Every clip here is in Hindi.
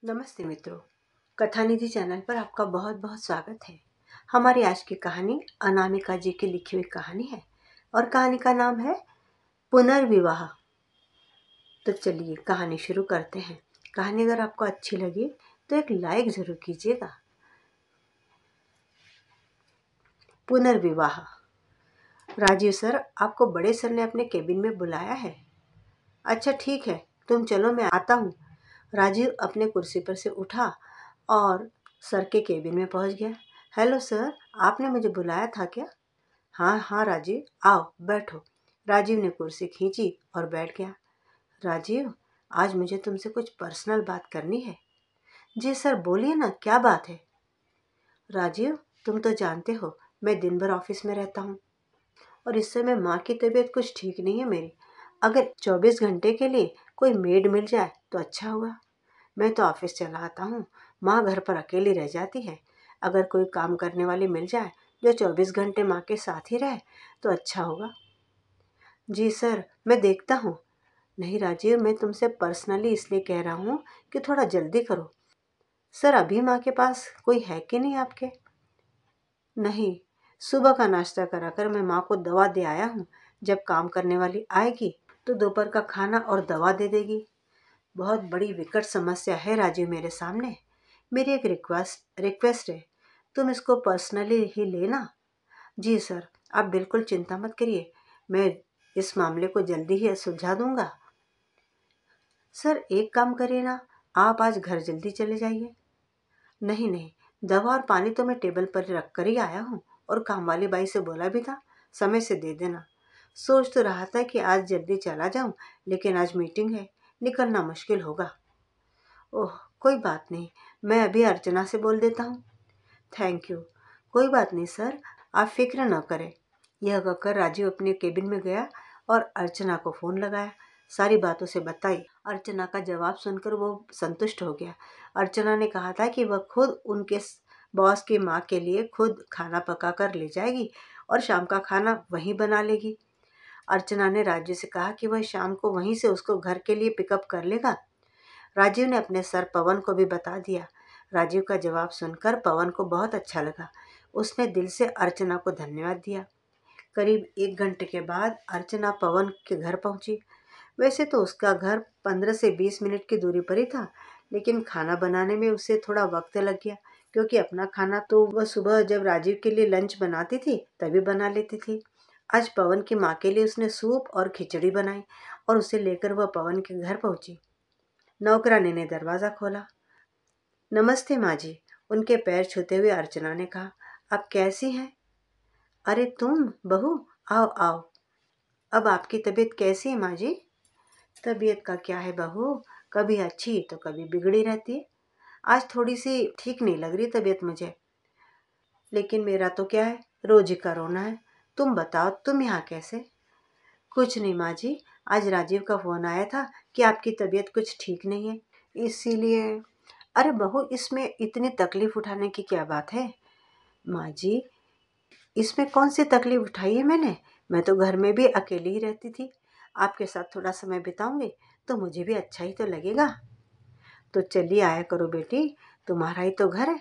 नमस्ते मित्रों, कथानिधि चैनल पर आपका बहुत बहुत स्वागत है। हमारी आज की कहानी अनामिका जी की लिखी हुई कहानी है और कहानी का नाम है पुनर्विवाह। तो चलिए कहानी शुरू करते हैं। कहानी अगर आपको अच्छी लगी तो एक लाइक जरूर कीजिएगा। पुनर्विवाह। राजीव सर, आपको बड़े सर ने अपने केबिन में बुलाया है। अच्छा ठीक है, तुम चलो, मैं आता हूँ। राजीव अपने कुर्सी पर से उठा और सर के केबिन में पहुंच गया। हेलो सर, आपने मुझे बुलाया था क्या? हाँ हाँ राजीव, आओ बैठो। राजीव ने कुर्सी खींची और बैठ गया। राजीव, आज मुझे तुमसे कुछ पर्सनल बात करनी है। जी सर, बोलिए ना, क्या बात है? राजीव, तुम तो जानते हो मैं दिन भर ऑफिस में रहता हूँ और इस समय माँ की तबीयत कुछ ठीक नहीं है मेरी। अगर 24 घंटे के लिए कोई मेड मिल जाए तो अच्छा होगा। मैं तो ऑफिस चला आता हूँ, माँ घर पर अकेली रह जाती है। अगर कोई काम करने वाली मिल जाए जो 24 घंटे माँ के साथ ही रहे तो अच्छा होगा। जी सर, मैं देखता हूँ। नहीं राजीव, मैं तुमसे पर्सनली इसलिए कह रहा हूँ कि थोड़ा जल्दी करो। सर, अभी माँ के पास कोई है कि नहीं आपके? नहीं, सुबह का नाश्ता कराकर मैं माँ को दवा दे आया हूँ। जब काम करने वाली आएगी तो दोपहर का खाना और दवा दे देगी। बहुत बड़ी विकट समस्या है राजीव मेरे सामने। मेरी एक रिक्वेस्ट है, तुम इसको पर्सनली ही लेना। जी सर, आप बिल्कुल चिंता मत करिए, मैं इस मामले को जल्दी ही सुलझा दूंगा। सर एक काम करिए ना, आप आज घर जल्दी चले जाइए। नहीं नहीं, दवा और पानी तो मैं टेबल पर रख कर ही आया हूँ और काम वाली बाई से बोला भी था समय से दे देना। सोच तो रहा था कि आज जल्दी चला जाऊं, लेकिन आज मीटिंग है, निकलना मुश्किल होगा। ओह, कोई बात नहीं, मैं अभी अर्चना से बोल देता हूँ। Thank you. कोई बात नहीं सर, आप फिक्र न करें। यह कहकर राजीव अपने केबिन में गया और अर्चना को फ़ोन लगाया। सारी बातों से बताई। अर्चना का जवाब सुनकर वो संतुष्ट हो गया। अर्चना ने कहा था कि वह खुद उनके बॉस की माँ के लिए खुद खाना पका कर ले जाएगी और शाम का खाना वहीं बना लेगी। अर्चना ने राजीव से कहा कि वह शाम को वहीं से उसको घर के लिए पिकअप कर लेगा। राजीव ने अपने सर पवन को भी बता दिया। राजीव का जवाब सुनकर पवन को बहुत अच्छा लगा। उसने दिल से अर्चना को धन्यवाद दिया। करीब 1 घंटे के बाद अर्चना पवन के घर पहुंची। वैसे तो उसका घर 15 से 20 मिनट की दूरी पर ही था, लेकिन खाना बनाने में उसे थोड़ा वक्त लग गया, क्योंकि अपना खाना तो वह सुबह जब राजीव के लिए लंच बनाती थी तभी बना लेती थी। आज पवन की माँ के लिए उसने सूप और खिचड़ी बनाई और उसे लेकर वह पवन के घर पहुंची। नौकरानी ने दरवाज़ा खोला। नमस्ते माँ जी, उनके पैर छूते हुए अर्चना ने कहा। आप कैसी हैं? अरे तुम बहू, आओ आओ। अब आपकी तबीयत कैसी है माँ जी? तबीयत का क्या है बहू, कभी अच्छी तो कभी बिगड़ी रहती है। आज थोड़ी सी ठीक नहीं लग रही तबीयत मुझे, लेकिन मेरा तो क्या है, रोज ही का रोना है। तुम बताओ, तुम यहाँ कैसे? कुछ नहीं माँ जी, आज राजीव का फोन आया था कि आपकी तबीयत कुछ ठीक नहीं है, इसीलिए। अरे बहू, इसमें इतनी तकलीफ उठाने की क्या बात है? माँ जी, इसमें कौन सी तकलीफ उठाई है मैंने? मैं तो घर में भी अकेली ही रहती थी। आपके साथ थोड़ा समय बिताऊंगी तो मुझे भी अच्छा ही तो लगेगा। तो चलिए आया करो बेटी, तुम्हारा ही तो घर है।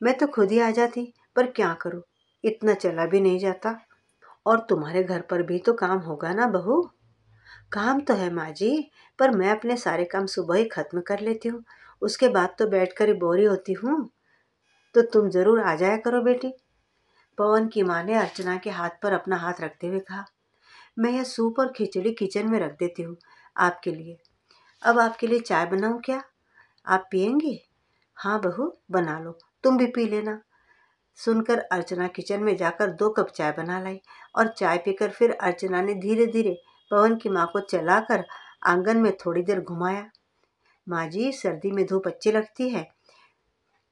मैं तो खुद ही आ जाती, पर क्या करूँ, इतना चला भी नहीं जाता। और तुम्हारे घर पर भी तो काम होगा ना बहू? काम तो है माँ जी, पर मैं अपने सारे काम सुबह ही खत्म कर लेती हूँ। उसके बाद तो बैठकर ही बोरी होती हूँ। तो तुम जरूर आ जाया करो बेटी। पवन की माँ ने अर्चना के हाथ पर अपना हाथ रखते हुए कहा। मैं यह सूप और खिचड़ी किचन में रख देती हूँ आपके लिए। अब आपके लिए चाय बनाऊँ क्या? आप पियेंगी? हाँ बहू, बना लो, तुम भी पी लेना। सुनकर अर्चना किचन में जाकर 2 कप चाय बना लाई और चाय पीकर फिर अर्चना ने धीरे धीरे पवन की माँ को चलाकर आंगन में थोड़ी देर घुमाया। माँ जी, सर्दी में धूप अच्छी लगती है।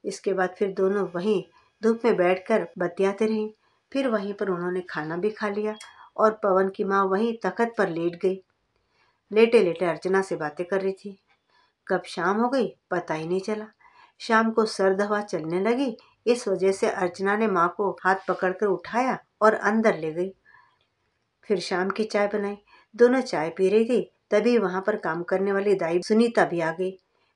इसके बाद फिर दोनों वहीं धूप में बैठकर बतियाते रहीं। फिर वहीं पर उन्होंने खाना भी खा लिया और पवन की माँ वहीं तख्त पर लेट गई। लेटे लेटे अर्चना से बातें कर रही थी। कब शाम हो गई पता ही नहीं चला। शाम को सर्द हवा चलने लगी, इस वजह से अर्चना ने माँ को हाथ पकड़कर उठाया और अंदर ले गई। फिर शाम की चाय बनाई। दोनों चाय पी रही थी, तभी वहां पर काम करने वाली दाई सुनीता भी आ गई।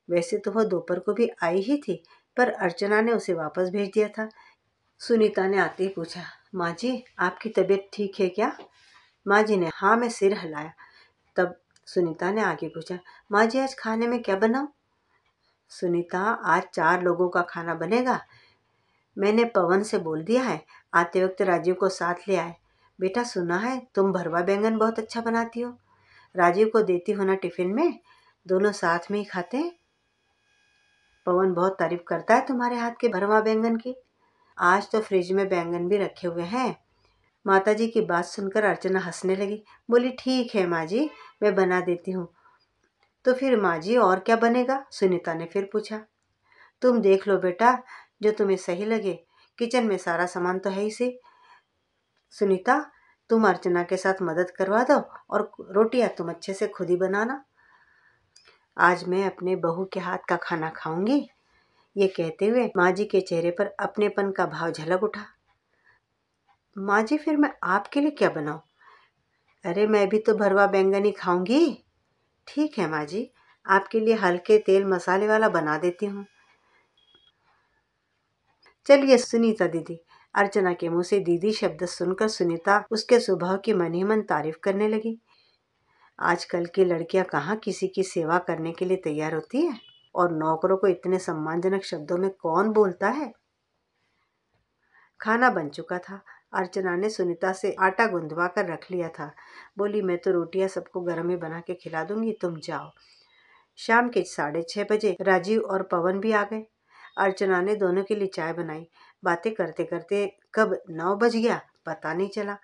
वैसे तो वह दोपहर को भी आई ही थी, पर अर्चना ने उसे वापस भेज दिया था। सुनीता ने आते ही पूछा, माँ जी आपकी तबीयत ठीक है क्या? माँ जी ने हाँ में सिर हिलाया। तब सुनीता ने आगे पूछा, माँ जी आज खाने में क्या बनाऊं? सुनीता, आज 4 लोगों का खाना बनेगा। मैंने पवन से बोल दिया है, आते वक्त राजीव को साथ ले आए। बेटा सुना है तुम भरवा बैंगन बहुत अच्छा बनाती हो, राजीव को देती हो ना टिफिन में, दोनों साथ में ही खाते हैं। पवन बहुत तारीफ करता है तुम्हारे हाथ के भरवा बैंगन की। आज तो फ्रिज में बैंगन भी रखे हुए हैं। माताजी की बात सुनकर अर्चना हंसने लगी, बोली ठीक है माँ जी, मैं बना देती हूँ। तो फिर माँ जी और क्या बनेगा? सुनीता ने फिर पूछा। तुम देख लो बेटा, जो तुम्हें सही लगे, किचन में सारा सामान तो है ही से। सुनीता, तुम अर्चना के साथ मदद करवा दो और रोटियां तुम अच्छे से खुद ही बनाना। आज मैं अपने बहू के हाथ का खाना खाऊंगी। ये कहते हुए माँ जी के चेहरे पर अपनेपन का भाव झलक उठा। माँ जी फिर मैं आपके लिए क्या बनाऊं? अरे मैं भी तो भरवा बैंगन ही खाऊंगी। ठीक है माँ जी, आपके लिए हल्के तेल मसाले वाला बना देती हूँ। चलिए सुनीता दीदी। अर्चना के मुंह से दीदी शब्द सुनकर सुनीता उसके स्वभाव की मन ही मन तारीफ करने लगी। आजकल की लड़कियां कहाँ किसी की सेवा करने के लिए तैयार होती है, और नौकरों को इतने सम्मानजनक शब्दों में कौन बोलता है। खाना बन चुका था। अर्चना ने सुनीता से आटा गुंदवा कर रख लिया था। बोली मैं तो रोटियां सबको गर्म ही बना के खिला दूंगी, तुम जाओ। शाम के 6:30 बजे राजीव और पवन भी आ गए। अर्चना ने दोनों के लिए चाय बनाई। बातें करते करते कब 9 बज गया पता नहीं चला।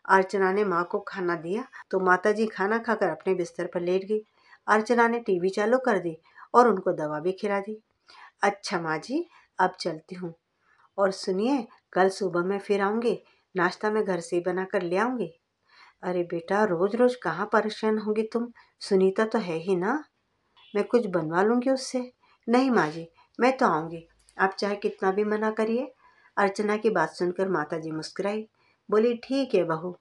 अर्चना ने माँ को खाना दिया तो माताजी खाना खाकर अपने बिस्तर पर लेट गई। अर्चना ने टीवी चालू कर दी और उनको दवा भी खिला दी। अच्छा माँ जी, अब चलती हूँ, और सुनिए कल सुबह मैं फिर आऊँगी। नाश्ता मैं घर से ही बना कर ले आऊँगी। अरे बेटा, रोज रोज कहाँ परेशान होंगी तुम? सुनीता तो है ही ना, मैं कुछ बनवा लूंगी उससे। नहीं माँ जी, मैं तो आऊंगी, आप चाहे कितना भी मना करिए। अर्चना की बात सुनकर माताजी मुस्कुराई। बोली ठीक है बहू।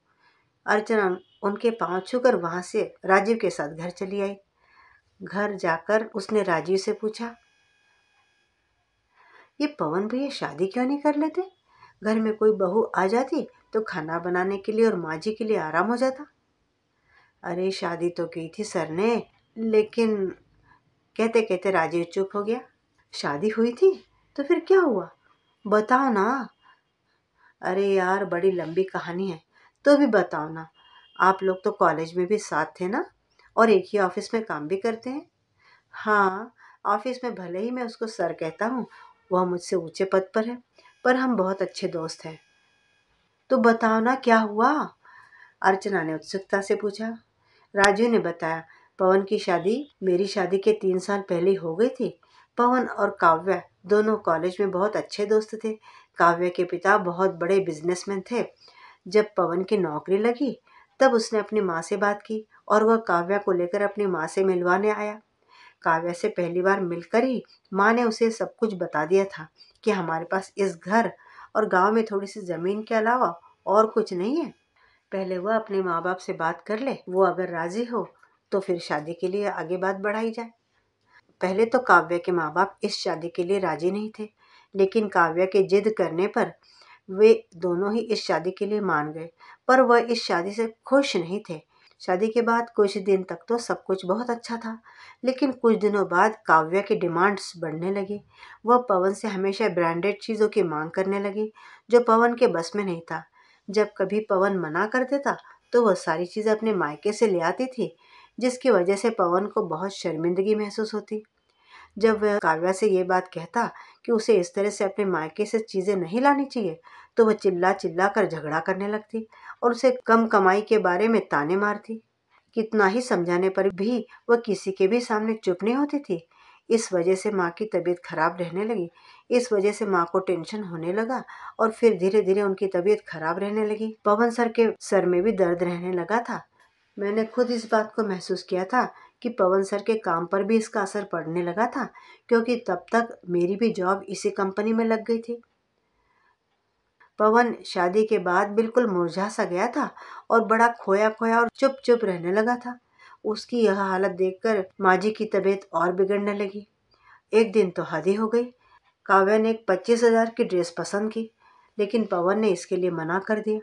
अर्चना उनके पांव छूकर वहां से राजीव के साथ घर चली आई। घर जाकर उसने राजीव से पूछा, ये पवन भैया शादी क्यों नहीं कर लेते? घर में कोई बहू आ जाती तो खाना बनाने के लिए और माँ जी के लिए आराम हो जाता। अरे शादी तो की थी सर ने, लेकिन कहते कहते राजीव चुप हो गया। शादी हुई थी तो फिर क्या हुआ, बताओ ना। अरे यार, बड़ी लंबी कहानी है, तो भी बताओ ना। आप लोग तो कॉलेज में भी साथ थे ना, और एक ही ऑफिस में काम भी करते हैं। हाँ, ऑफिस में भले ही मैं उसको सर कहता हूँ, वह मुझसे ऊंचे पद पर है, पर हम बहुत अच्छे दोस्त हैं। तो बताओ ना क्या हुआ, अर्चना ने उत्सुकता से पूछा। राजू ने बताया, पवन की शादी मेरी शादी के 3 साल पहले हो गई थी। पवन और काव्या दोनों कॉलेज में बहुत अच्छे दोस्त थे। काव्या के पिता बहुत बड़े बिजनेसमैन थे। जब पवन की नौकरी लगी तब उसने अपनी माँ से बात की और वह काव्या को लेकर अपनी माँ से मिलवाने आया। काव्या से पहली बार मिलकर ही माँ ने उसे सब कुछ बता दिया था कि हमारे पास इस घर और गांव में थोड़ी सी जमीन के अलावा और कुछ नहीं है। पहले वह अपने माँ बाप से बात कर ले, वो अगर राजी हो तो फिर शादी के लिए आगे बात बढ़ाई जाए। पहले तो काव्या के माँ बाप इस शादी के लिए राजी नहीं थे, लेकिन काव्या के जिद करने पर वे दोनों ही इस शादी के लिए मान गए। पर वह इस शादी से खुश नहीं थे। शादी के बाद कुछ दिन तक तो सब कुछ बहुत अच्छा था, लेकिन कुछ दिनों बाद काव्या की डिमांड्स बढ़ने लगी। वह पवन से हमेशा ब्रांडेड चीज़ों की मांग करने लगी, जो पवन के बस में नहीं था। जब कभी पवन मना कर देता तो वह सारी चीज़ें अपने मायके से ले आती थी, जिसकी वजह से पवन को बहुत शर्मिंदगी महसूस होती। जब वह काव्या से ये बात कहता कि उसे इस तरह से अपने मायके से चीज़ें नहीं लानी चाहिए, तो वह चिल्ला चिल्ला कर झगड़ा करने लगती और उसे कम कमाई के बारे में ताने मारती। कितना ही समझाने पर भी वह किसी के भी सामने चुप नहीं होती थी। इस वजह से माँ की तबीयत खराब रहने लगी। इस वजह से माँ को टेंशन होने लगा और फिर धीरे धीरे उनकी तबीयत खराब रहने लगी। पवन सर के सर में भी दर्द रहने लगा था। मैंने खुद इस बात को महसूस किया था कि पवन सर के काम पर भी इसका असर पड़ने लगा था, क्योंकि तब तक मेरी भी जॉब इसी कंपनी में लग गई थी। पवन शादी के बाद बिल्कुल मुरझा सा गया था और बड़ा खोया खोया और चुप चुप रहने लगा था। उसकी यह हालत देखकर माँ जी की तबीयत और बिगड़ने लगी। एक दिन तो हद ही हो गई। काव्या ने एक 25,000 की ड्रेस पसंद की, लेकिन पवन ने इसके लिए मना कर दिया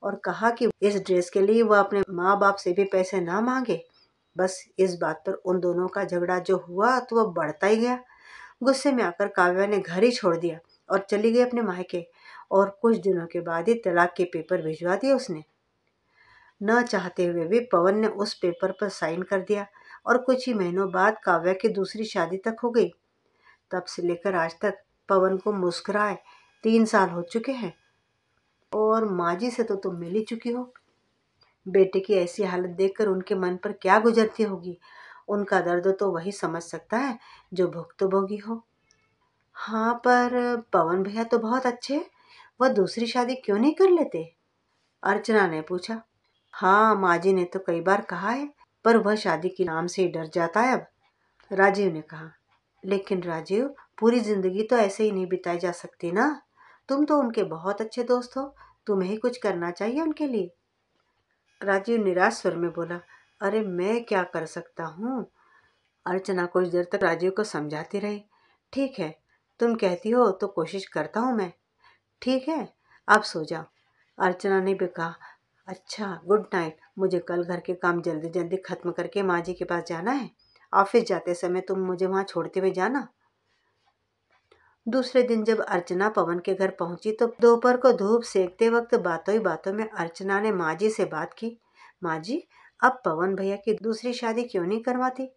और कहा कि इस ड्रेस के लिए वह अपने माँ बाप से भी पैसे ना मांगे। बस इस बात पर उन दोनों का झगड़ा जो हुआ तो वह बढ़ता ही गया। गुस्से में आकर काव्या ने घर ही छोड़ दिया और चली गई अपने मायके, और कुछ दिनों के बाद ही तलाक के पेपर भिजवा दिए उसने। न चाहते हुए भी पवन ने उस पेपर पर साइन कर दिया और कुछ ही महीनों बाद काव्या की दूसरी शादी तक हो गई। तब से लेकर आज तक पवन को मुस्कुराए 3 साल हो चुके हैं। और माँ जी से तो तुम मिल ही चुकी हो। बेटे की ऐसी हालत देखकर उनके मन पर क्या गुजरती होगी। उनका दर्द तो वही समझ सकता है जो भुक्तभोगी हो। हाँ, पर पवन भैया तो बहुत अच्छे हैं, वह दूसरी शादी क्यों नहीं कर लेते? अर्चना ने पूछा। हाँ, माँ जी ने तो कई बार कहा है, पर वह शादी के नाम से ही डर जाता है अब, राजीव ने कहा। लेकिन राजीव, पूरी जिंदगी तो ऐसे ही नहीं बिताई जा सकती ना। तुम तो उनके बहुत अच्छे दोस्त हो, तुम्हें ही कुछ करना चाहिए उनके लिए। राजीव निराश स्वर में बोला, अरे मैं क्या कर सकता हूँ? अर्चना कुछ देर तक राजीव को समझाती रही। ठीक है, तुम कहती हो तो कोशिश करता हूँ मैं। ठीक है, आप सो जाओ, अर्चना ने भी कहा। अच्छा, गुड नाइट। मुझे कल घर के काम जल्दी जल्दी खत्म करके माँ जी के पास जाना है। ऑफिस जाते समय तुम मुझे वहाँ छोड़ते हुए जाना। दूसरे दिन जब अर्चना पवन के घर पहुंची तो दोपहर को धूप सेकते वक्त बातों ही बातों में अर्चना ने माँ जी से बात की। माँ जी, अब पवन भैया की दूसरी शादी क्यों नहीं करवाती?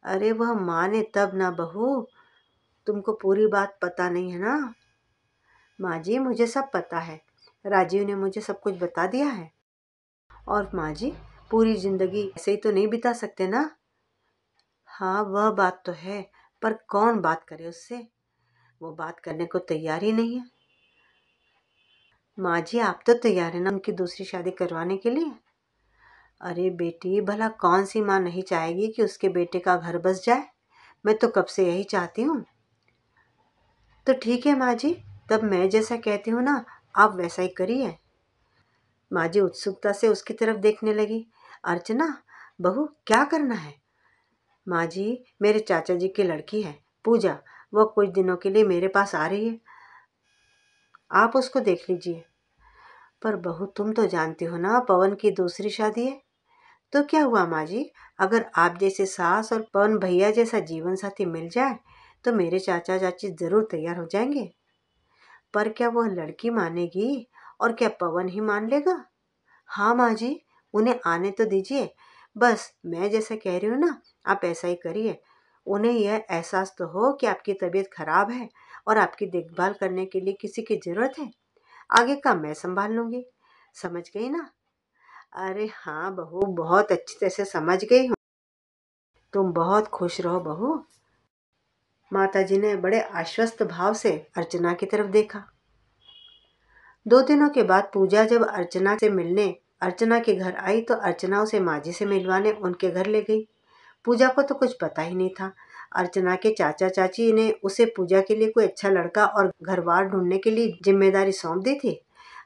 अरे वह माँ ने तब ना बहू, तुमको पूरी बात पता नहीं है ना। माँ जी, मुझे सब पता है, राजीव ने मुझे सब कुछ बता दिया है। और माँ जी, पूरी जिंदगी ऐसे ही तो नहीं बिता सकते ना। हाँ, वह बात तो है, पर कौन बात करे उससे? वो बात करने को तैयार ही नहीं है। माँ जी, आप तो तैयार है ना उनकी दूसरी शादी करवाने के लिए? अरे बेटी, भला कौन सी माँ नहीं चाहेगी कि उसके बेटे का घर बस जाए? मैं तो कब से यही चाहती हूँ। तो ठीक है माँ जी, तब मैं जैसा कहती हूँ ना, आप वैसा ही करिए। माँ जी उत्सुकता से उसकी तरफ देखने लगी। अर्चना, बहू क्या करना है? माँ जी, मेरे चाचा जी की लड़की है पूजा, वह कुछ दिनों के लिए मेरे पास आ रही है, आप उसको देख लीजिए। पर बहू, तुम तो जानती हो ना पवन की दूसरी शादी है। तो क्या हुआ माँ जी, अगर आप जैसे सास और पवन भैया जैसा जीवन साथी मिल जाए तो मेरे चाचा चाची जरूर तैयार हो जाएंगे। पर क्या वह लड़की मानेगी, और क्या पवन ही मान लेगा? हाँ माँ जी, उन्हें आने तो दीजिए। बस मैं जैसा कह रही हूँ ना, आप ऐसा ही करिए। उन्हें यह एहसास तो हो कि आपकी तबीयत खराब है और आपकी देखभाल करने के लिए किसी की जरूरत है। आगे का मैं संभाल लूंगी। समझ गई ना? अरे हाँ बहू, बहुत अच्छी तरह से समझ गई हूँ। तुम बहुत खुश रहो बहू। माताजी ने बड़े आश्वस्त भाव से अर्चना की तरफ देखा। 2 दिनों के बाद पूजा जब अर्चना से मिलने अर्चना के घर आई तो अर्चना उसे माँ जी से मिलवाने उनके घर ले गई। पूजा को तो कुछ पता ही नहीं था। अर्चना के चाचा चाची ने उसे पूजा के लिए कोई अच्छा लड़का और घर बार ढूंढने के लिए जिम्मेदारी सौंप दी थी।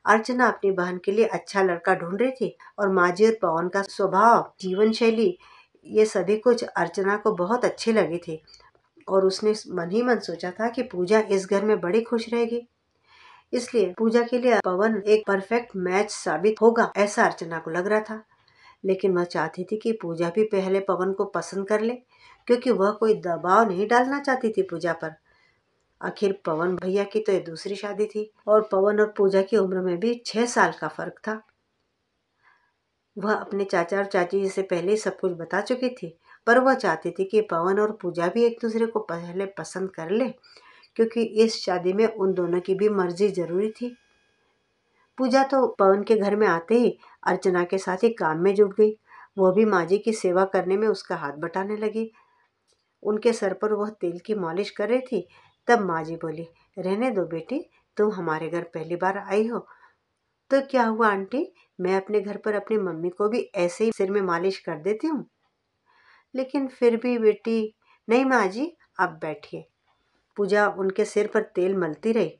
अर्चना अपनी बहन के लिए अच्छा लड़का ढूंढ रही थी, और माजी और पवन का स्वभाव, जीवन शैली, ये सभी कुछ अर्चना को बहुत अच्छे लगे थे। और उसने मन ही मन सोचा था कि पूजा इस घर में बड़ी खुश रहेगी। इसलिए पूजा के लिए पवन एक परफेक्ट मैच साबित होगा, ऐसा अर्चना को लग रहा था। लेकिन वह चाहती थी कि पूजा भी पहले पवन को पसंद कर ले, क्योंकि वह कोई दबाव नहीं डालना चाहती थी पूजा पर। आखिर पवन भैया की तो ये दूसरी शादी थी, और पवन और पूजा की उम्र में भी 6 साल का फर्क था। वह अपने चाचा और चाची से पहले ही सब कुछ बता चुकी थी, पर वह चाहती थी कि पवन और पूजा भी एक दूसरे को पहले पसंद कर ले, क्योंकि इस शादी में उन दोनों की भी मर्जी जरूरी थी। पूजा तो पवन के घर में आते ही अर्चना के साथ ही काम में जुट गई। वह भी माँ जी की सेवा करने में उसका हाथ बटाने लगी। उनके सर पर वह तेल की मालिश कर रही थी, तब माँ जी बोली, रहने दो बेटी, तुम हमारे घर पहली बार आई हो। तो क्या हुआ आंटी, मैं अपने घर पर अपनी मम्मी को भी ऐसे ही सिर में मालिश कर देती हूँ। लेकिन फिर भी बेटी। नहीं माँ जी, आप बैठिए। पूजा उनके सिर पर तेल मलती रही।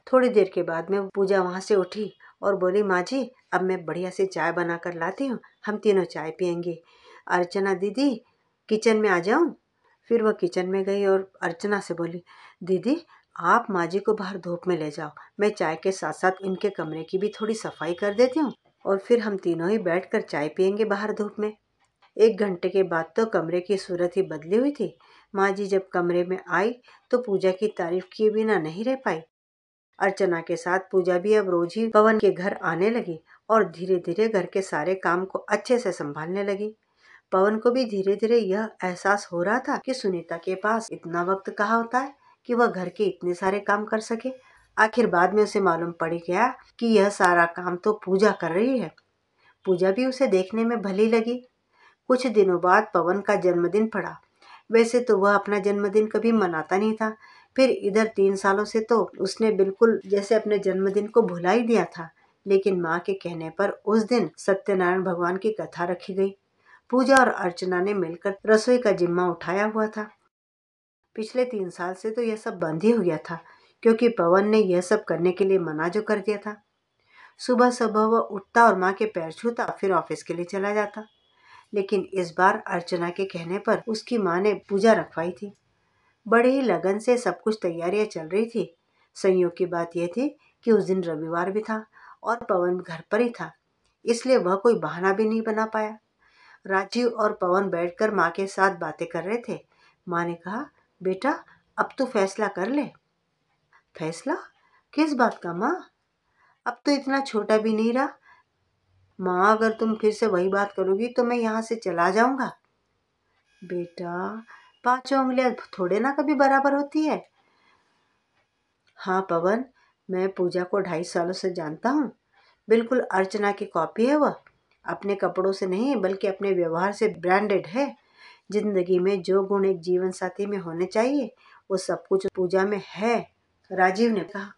थोड़ी देर के बाद में पूजा वहाँ से उठी और बोली, माँ जी, अब मैं बढ़िया से चाय बना कर लाती हूँ, हम तीनों चाय पियेंगे। अर्चना दीदी, किचन में आ जाऊँ? फिर वह किचन में गई और अर्चना से बोली, दीदी आप माँ जी को बाहर धूप में ले जाओ, मैं चाय के साथ साथ इनके कमरे की भी थोड़ी सफाई कर देती हूँ और फिर हम तीनों ही बैठकर चाय पियेंगे बाहर धूप में। 1 घंटे के बाद तो कमरे की सूरत ही बदली हुई थी। माँ जी जब कमरे में आई तो पूजा की तारीफ किए बिना नहीं रह पाई। अर्चना के साथ पूजा भी अब रोज ही पवन के घर आने लगी और धीरे धीरे घर के सारे काम को अच्छे से संभालने लगी। पवन को भी धीरे धीरे यह एहसास हो रहा था कि सुनीता के पास इतना वक्त कहाँ होता है कि वह घर के इतने सारे काम कर सके। आखिर बाद में उसे मालूम पड़ गया कि यह सारा काम तो पूजा कर रही है। पूजा भी उसे देखने में भली लगी। कुछ दिनों बाद पवन का जन्मदिन पड़ा। वैसे तो वह अपना जन्मदिन कभी मनाता नहीं था, फिर इधर 3 सालों से तो उसने बिल्कुल जैसे अपने जन्मदिन को भुला ही दिया था। लेकिन माँ के कहने पर उस दिन सत्यनारायण भगवान की कथा रखी गई। पूजा और अर्चना ने मिलकर रसोई का जिम्मा उठाया हुआ था। पिछले 3 साल से तो यह सब बंद ही हो गया था, क्योंकि पवन ने यह सब करने के लिए मना जो कर दिया था। सुबह सुबह वह उठता और माँ के पैर छूता, फिर ऑफिस के लिए चला जाता। लेकिन इस बार अर्चना के कहने पर उसकी माँ ने पूजा रखवाई थी। बड़े ही लगन से सब कुछ तैयारियां चल रही थी। संयोग की बात यह थी कि उस दिन रविवार भी था और पवन घर पर ही था, इसलिए वह कोई बहाना भी नहीं बना पाया। राजीव और पवन बैठकर माँ के साथ बातें कर रहे थे। माँ ने कहा, बेटा अब तू फैसला कर ले। फैसला? किस बात का माँ? अब तो इतना छोटा भी नहीं रहा। माँ अगर तुम फिर से वही बात करोगी तो मैं यहाँ से चला जाऊंगा। बेटा 5 उंगलियां थोड़े ना कभी बराबर होती है। हाँ पवन, मैं पूजा को 2.5 सालों से जानता हूँ। बिल्कुल अर्चना की कॉपी है वह। अपने कपड़ों से नहीं बल्कि अपने व्यवहार से ब्रांडेड है। जिंदगी में जो गुण एक जीवन साथी में होने चाहिए वो सब कुछ पूजा में है, राजीव ने कहा।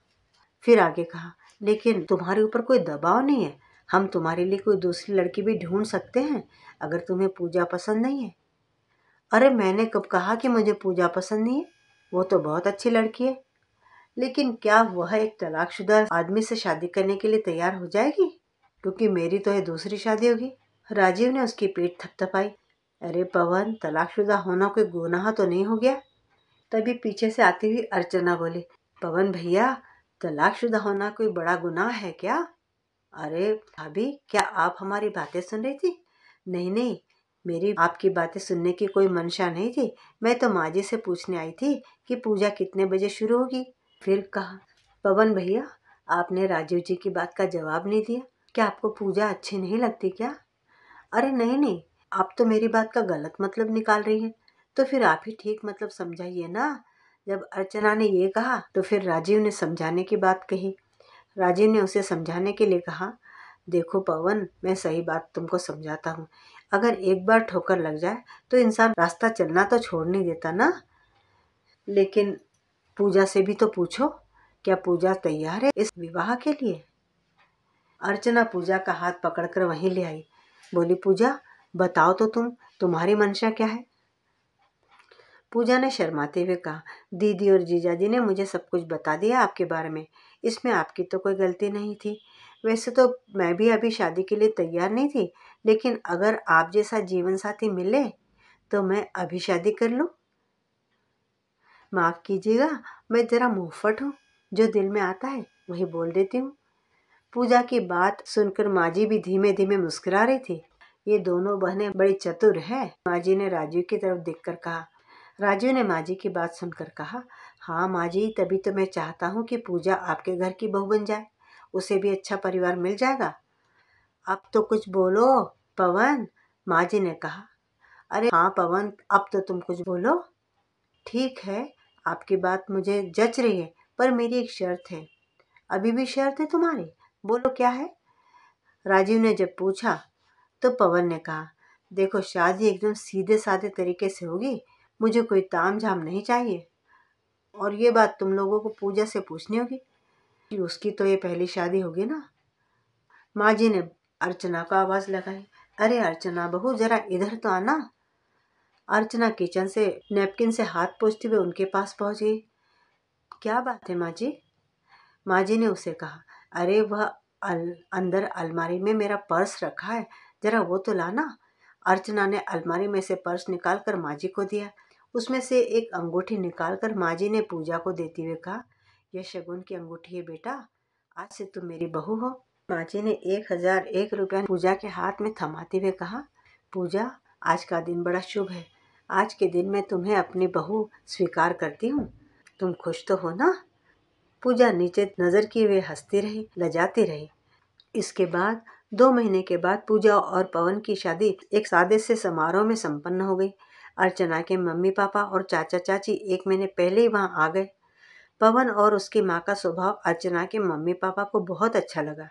फिर आगे कहा, लेकिन तुम्हारे ऊपर कोई दबाव नहीं है। हम तुम्हारे लिए कोई दूसरी लड़की भी ढूंढ सकते हैं अगर तुम्हें पूजा पसंद नहीं है। अरे मैंने कब कहा कि मुझे पूजा पसंद नहीं है? वो तो बहुत अच्छी लड़की है। लेकिन क्या वह एक तलाकशुदा आदमी से शादी करने के लिए तैयार हो जाएगी? क्योंकि मेरी तो ये दूसरी शादी होगी। राजीव ने उसकी पीठ थपथपाई। अरे पवन, तलाकशुदा होना कोई गुनाह तो नहीं हो गया? तभी पीछे से आती हुई अर्चना बोली, पवन भैया, तलाकशुदा होना कोई बड़ा गुनाह है क्या? अरे भाभी, क्या आप हमारी बातें सुन रही थी? नहीं नहीं, मेरी आपकी बातें सुनने की कोई मंशा नहीं थी। मैं तो माँ जी से पूछने आई थी कि पूजा कितने बजे शुरू होगी। फिर कहा, पवन भैया, आपने राजीव जी की बात का जवाब नहीं दिया। क्या आपको पूजा अच्छी नहीं लगती क्या? अरे नहीं नहीं, आप तो मेरी बात का गलत मतलब निकाल रही हैं। तो फिर आप ही ठीक मतलब समझाइए ना। जब अर्चना ने ये कहा तो फिर राजीव ने समझाने की बात कही। राजीव ने उसे समझाने के लिए कहा, देखो पवन, मैं सही बात तुमको समझाता हूँ। अगर एक बार ठोकर लग जाए तो इंसान रास्ता चलना तो छोड़ नहीं देता ना। लेकिन पूजा से भी तो पूछो, क्या पूजा तैयार है इस विवाह के लिए? अर्चना पूजा का हाथ पकड़कर वहीं ले आई। बोली, पूजा बताओ तो तुम्हारी मंशा क्या है? पूजा ने शर्माते हुए कहा, दीदी और जीजाजी ने मुझे सब कुछ बता दिया आपके बारे में। इसमें आपकी तो कोई गलती नहीं थी। वैसे तो मैं भी अभी शादी के लिए तैयार नहीं थी, लेकिन अगर आप जैसा जीवन साथी मिले तो मैं अभी शादी कर लूं। माफ कीजिएगा, मैं जरा मुंहफट हूँ। जो दिल में आता है वही बोल देती हूँ। पूजा की बात सुनकर माँ जी भी धीमे धीमे मुस्कुरा रही थी। ये दोनों बहनें बड़ी चतुर है, माँ जी ने राजीव की तरफ देखकर कहा। राजीव ने माँ जी की बात सुनकर कहा, हाँ माँ जी, तभी तो मैं चाहता हूँ कि पूजा आपके घर की बहू बन जाए। उसे भी अच्छा परिवार मिल जाएगा। अब तो कुछ बोलो पवन, माँ जी ने कहा। अरे हाँ पवन, अब तो तुम कुछ बोलो। ठीक है, आपकी बात मुझे जच रही है, पर मेरी एक शर्त है। अभी भी शर्त है तुम्हारी? बोलो क्या है? राजीव ने जब पूछा तो पवन ने कहा, देखो शादी एकदम सीधे साधे तरीके से होगी। मुझे कोई ताम झाम नहीं चाहिए। और ये बात तुम लोगों को पूजा से पूछनी होगी कि उसकी तो ये पहली शादी होगी ना। माँ जी ने अर्चना को आवाज लगाई, अरे अर्चना बहू, जरा इधर तो आना। अर्चना किचन से नैपकिन से हाथ पोंछते हुए उनके पास पहुंच गई। क्या बात है माँ जी? माँ जी ने उसे कहा, अरे वह अंदर अलमारी में मेरा पर्स रखा है, जरा वो तो लाना। अर्चना ने अलमारी में से पर्स निकाल कर माँ जी को दिया। उसमें से एक अंगूठी निकालकर माँ जी ने पूजा को देते हुए कहा, यह शगुन की अंगूठी है बेटा, आज से तुम मेरी बहू हो। माँ जी ने 1001 रुपया पूजा के हाथ में थमाते हुए कहा, पूजा आज का दिन बड़ा शुभ है, आज के दिन मैं तुम्हें अपनी बहू स्वीकार करती हूँ, तुम खुश तो हो ना। पूजा नीचे नजर किए हुए हंसती रही, लजाती रही। इसके बाद 2 महीने के बाद पूजा और पवन की शादी एक सादे से समारोह में संपन्न हो गई। अर्चना के मम्मी पापा और चाचा चाची 1 महीने पहले ही वहां आ गए। पवन और उसकी माँ का स्वभाव अर्चना के मम्मी पापा को बहुत अच्छा लगा।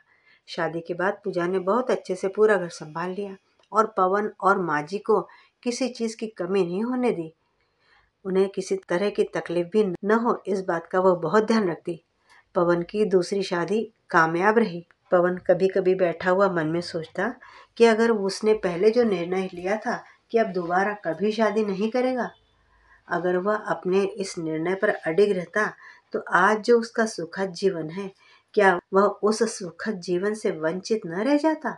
शादी के बाद पूजा ने बहुत अच्छे से पूरा घर संभाल लिया और पवन और माँ जी को किसी चीज की कमी नहीं होने दी। उन्हें किसी तरह की तकलीफ भी न हो, इस बात का वह बहुत ध्यान रखती। पवन की दूसरी शादी कामयाब रही। पवन कभी कभी बैठा हुआ मन में सोचता कि अगर उसने पहले जो निर्णय लिया था कि अब दोबारा कभी शादी नहीं करेगा, अगर वह अपने इस निर्णय पर अडिग रहता तो आज जो उसका सुखद जीवन है, क्या वह उस सुखद जीवन से वंचित न रह जाता।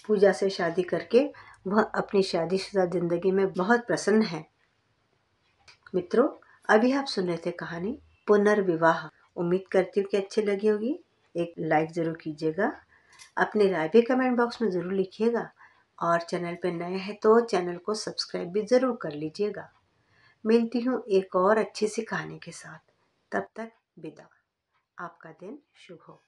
पूजा से शादी करके वह अपनी शादीशुदा जिंदगी में बहुत प्रसन्न है। मित्रों, अभी आप सुन रहे थे कहानी पुनर्विवाह। उम्मीद करती हूँ कि अच्छी लगी होगी। एक लाइक ज़रूर कीजिएगा, अपनी राय भी कमेंट बॉक्स में ज़रूर लिखिएगा और चैनल पर नए हैं तो चैनल को सब्सक्राइब भी ज़रूर कर लीजिएगा। मिलती हूँ एक और अच्छी सी कहानी के साथ। तब तक विदा। आपका दिन शुभ हो।